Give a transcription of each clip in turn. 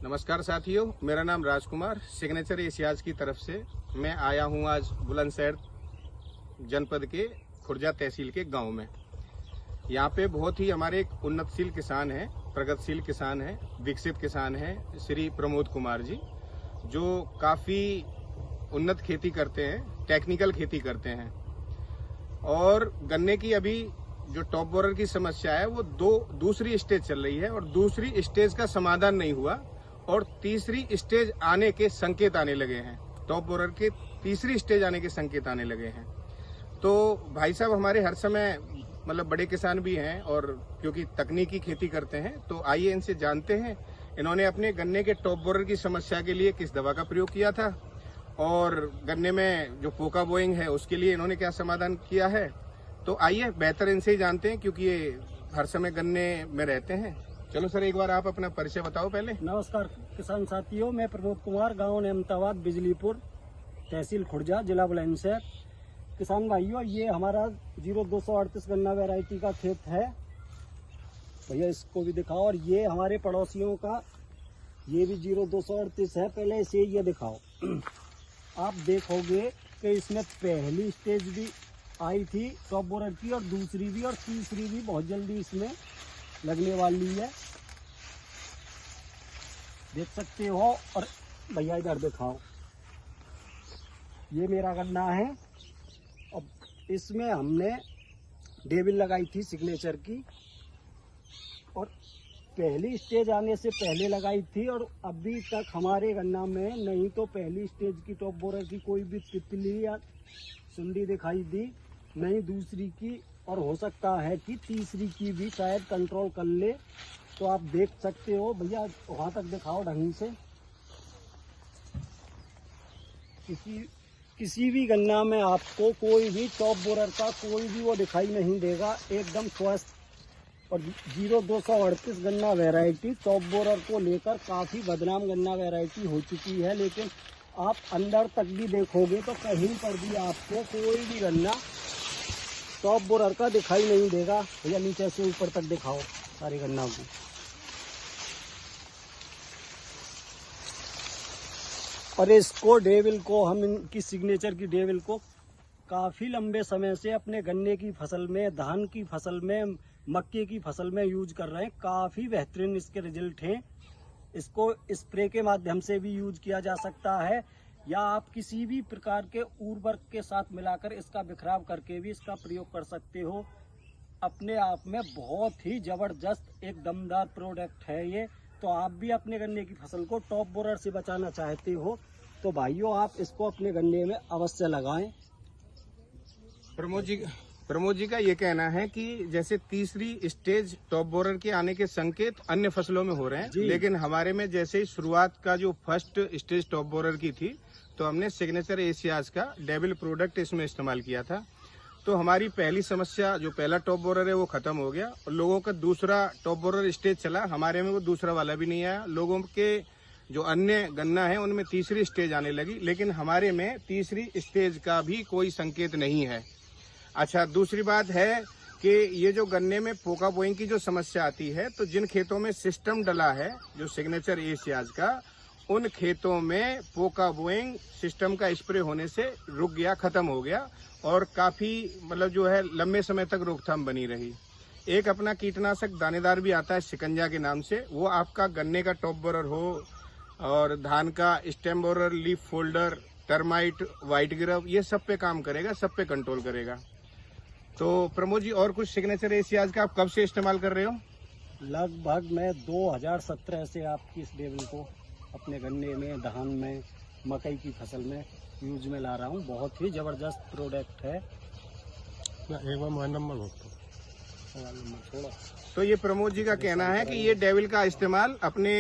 नमस्कार साथियों, मेरा नाम राजकुमार सिग्नेचर एशियाज की तरफ से मैं आया हूं आज बुलंदशहर जनपद के खुर्जा तहसील के गांव में। यहां पे बहुत ही हमारे एक उन्नतशील किसान हैं, प्रगतिशील किसान हैं, विकसित किसान हैं श्री प्रमोद कुमार जी, जो काफ़ी उन्नत खेती करते हैं, टेक्निकल खेती करते हैं। और गन्ने की अभी जो टॉप बोरर की समस्या है वो दूसरी स्टेज चल रही है और दूसरी स्टेज का समाधान नहीं हुआ और तीसरी स्टेज आने के संकेत आने लगे हैं। टॉप बोरर के तीसरी स्टेज आने के संकेत आने लगे हैं। तो भाई साहब हमारे हर समय मतलब बड़े किसान भी हैं और क्योंकि तकनीकी खेती करते हैं, तो आइए इनसे जानते हैं इन्होंने अपने गन्ने के टॉप बोरर की समस्या के लिए किस दवा का प्रयोग किया था और गन्ने में जो पोका बोइंग है उसके लिए इन्होंने क्या समाधान किया है। तो आइए बेहतर इनसे ही जानते हैं क्योंकि ये हर समय गन्ने में रहते हैं। चलो सर, एक बार आप अपना परिचय बताओ पहले। नमस्कार किसान साथियों, मैं प्रमोद कुमार, गांव नेमताबाद, बिजलीपुर, तहसील खुर्जा, जिला बुलंदशहर। किसान भाइयों, ये हमारा 0238 गन्ना वैरायटी का खेत है। भैया इसको भी दिखाओ। और ये हमारे पड़ोसियों का ये भी 0238 है। पहले इसे ये दिखाओ। आप देखोगे कि इसमें पहली स्टेज भी आई थी टॉप बोरर की और दूसरी भी और तीसरी भी बहुत जल्दी इसमें लगने वाली है, देख सकते हो। और भैया इधर दिखाओ, ये मेरा गन्ना है। अब इसमें हमने डेविल लगाई थी सिग्नेचर की और पहली स्टेज आने से पहले लगाई थी और अभी तक हमारे गन्ना में नहीं तो पहली स्टेज की टॉप बोरर की कोई भी तितली या सुंडी दिखाई दी, नहीं दूसरी की, और हो सकता है कि तीसरी की भी शायद कंट्रोल कर ले। तो आप देख सकते हो। भैया वहां तक दिखाओ ढंग से। किसी भी गन्ना में आपको कोई भी टॉप बोरर का कोई भी वो दिखाई नहीं देगा, एकदम स्वस्थ। और 0238 गन्ना वैरायटी टॉप बोरर को लेकर काफी बदनाम गन्ना वैरायटी हो चुकी है, लेकिन आप अंदर तक भी देखोगे तो कहीं पर भी आपको कोई भी गन्ना टॉप बोरर का दिखाई नहीं देगा। भैया नीचे से ऊपर तक दिखाओ सारे गन्ना को। और इसको डेविल को हम इनकी सिग्नेचर की डेविल को काफी लंबे समय से अपने गन्ने की फसल में, धान की फसल में, मक्के की फसल में यूज कर रहे हैं। काफी बेहतरीन इसके रिजल्ट हैं। इसको स्प्रे के माध्यम से भी यूज किया जा सकता है या आप किसी भी प्रकार के उर्वरक के साथ मिलाकर इसका बिखराव करके भी इसका प्रयोग कर सकते हो। अपने आप में बहुत ही जबरदस्त एक दमदार प्रोडक्ट है ये। तो आप भी अपने गन्ने की फसल को टॉप बोरर से बचाना चाहते हो तो भाइयों आप इसको अपने गन्ने में अवश्य लगाएं। प्रमोद जी का ये कहना है कि जैसे तीसरी स्टेज टॉप बोरर के आने के संकेत अन्य फसलों में हो रहे हैं, लेकिन हमारे में जैसे ही शुरुआत का जो फर्स्ट स्टेज टॉप बोरर की थी तो हमने सिग्नेचर एशियाज का डेविल प्रोडक्ट इसमें इस्तेमाल किया था। तो हमारी पहली समस्या जो पहला टॉप बोरर है वो खत्म हो गया और लोगों का दूसरा टॉप बोरर स्टेज चला, हमारे में वो दूसरा वाला भी नहीं आया। लोगों के जो अन्य गन्ना है उनमें तीसरी स्टेज आने लगी, लेकिन हमारे में तीसरी स्टेज का भी कोई संकेत नहीं है। अच्छा, दूसरी बात है कि ये जो गन्ने में पोका बोइंग की जो समस्या आती है, तो जिन खेतों में सिस्टम डला है जो सिग्नेचर एशियाज का, उन खेतों में पोका बोइंग सिस्टम का स्प्रे होने से रुक गया, खत्म हो गया और काफी मतलब जो है लंबे समय तक रोकथाम बनी रही। एक अपना कीटनाशक दानेदार भी आता है शिकंजा के नाम से, वो आपका गन्ने का टॉप बोरर हो और धान का stem borer, leaf folder, termite, white grub, ये सब पे काम करेगा, सब पे कंट्रोल करेगा। तो प्रमोद जी, और कुछ सिग्नेचर एशियाज का आप कब से इस्तेमाल कर रहे हो? लगभग मैं 2017 से आपकी इस डेविल को अपने गन्ने में, धान में, मकई की फसल में यूज में ला रहा हूँ। बहुत ही जबरदस्त प्रोडक्ट है। एक बार मोबाइल नंबर छोड़ा। तो ये प्रमोद जी का कहना है कि ये डेविल का इस्तेमाल अपने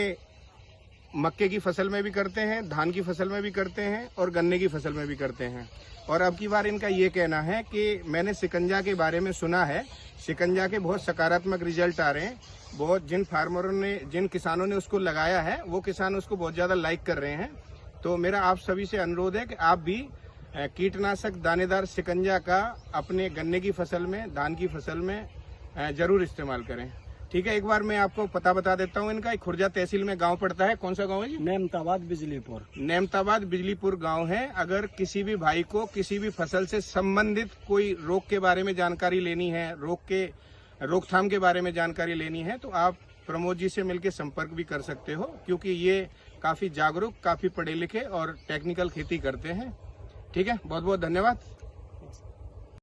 मक्के की फसल में भी करते हैं, धान की फसल में भी करते हैं और गन्ने की फसल में भी करते हैं। और अब की बार इनका ये कहना है कि मैंने शिकंजा के बारे में सुना है, शिकंजा के बहुत सकारात्मक रिजल्ट आ रहे हैं। बहुत जिन फार्मरों ने, जिन किसानों ने उसको लगाया है वो किसान उसको बहुत ज़्यादा लाइक कर रहे हैं। तो मेरा आप सभी से अनुरोध है कि आप भी कीटनाशक दानेदार शिकंजा का अपने गन्ने की फसल में, धान की फसल में जरूर इस्तेमाल करें। ठीक है, एक बार मैं आपको पता बता देता हूँ इनका। खुर्जा तहसील में गांव पड़ता है। कौन सा गांव है जी? नेमताबाद बिजलीपुर। नेमताबाद बिजलीपुर गांव है। अगर किसी भी भाई को किसी भी फसल से संबंधित कोई रोग के बारे में जानकारी लेनी है, रोकथाम के बारे में जानकारी लेनी है, तो आप प्रमोद जी से मिलकर संपर्क भी कर सकते हो, क्योंकि ये काफी जागरूक, काफी पढ़े लिखे और टेक्निकल खेती करते हैं। ठीक है, बहुत बहुत धन्यवाद।